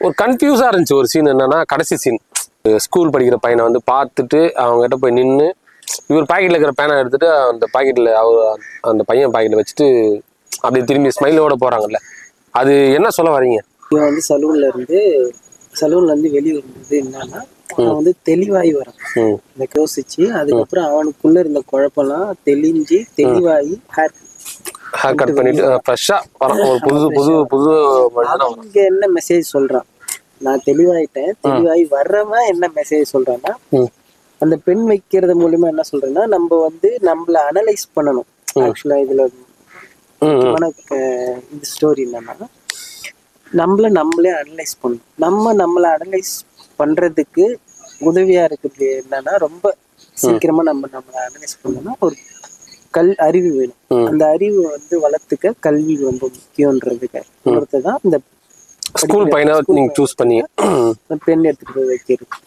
ஒரு கன்ஃபியூஸா இருந்துச்சு ஒரு சீன். என்னன்னா கடைசி சீன், ஸ்கூல் படிக்கிற பையனை வந்து பார்த்துட்டு அவங்க கிட்ட போய் நின்று இவர் பாக்கெட்ல இருக்கிற பேனை எடுத்துட்டு அந்த பாக்கெட்ல அந்த பையன் பாக்கெட்ல வச்சுட்டு அப்படி திரும்பி ஸ்மைலோட போறாங்கல்ல, அது என்ன சொல்ல வரீங்க? இவன் வந்து சலூன்ல இருந்து வெளியே வந்தது என்னன்னா, அவன் வந்து தெளிவாகி வரான். இந்த யோசிச்சு அதுக்கப்புறம் அவனுக்குள்ள இருந்த குழப்பம்லாம் தெளிவாகி ஹேர் கட் பண்ணிட்டு ஃப்ரெஷ்ஷா ஒரு புது இங்க என்ன மெசேஜ் சொல்றான், நான் தெளிவாயிட்டேன், தெளிவாகி வர்றவன் என்ன மெசேஜ் சொல்றான்னா, அந்த பெண் வைக்கிறது மூலியமா என்ன சொல்றேன்னா, நம்ம வந்து நம்மள அனலைஸ் பண்ணணும். ஆக்சுவலா இதுல இந்த ஸ்டோரி என்னன்னா, நம்மளே அனலைஸ் பண்ணணும். நம்மளை அனலைஸ் பண்றதுக்கு உதவியா இருக்குது என்னன்னா, ரொம்ப சீக்கிரமா நம்மளை அனலைஸ் பண்ணணும்னா ஒரு அறிவு வேணும். அந்த அறிவு வந்து வளர்த்துக்க கல்வி ரொம்ப முக்கியன்றதுக்கு தான் இந்த ஸ்கூல் பையனை நீங்க சூஸ் பண்ணி பெண் எடுத்துட்டு போய் வைக்கிறது.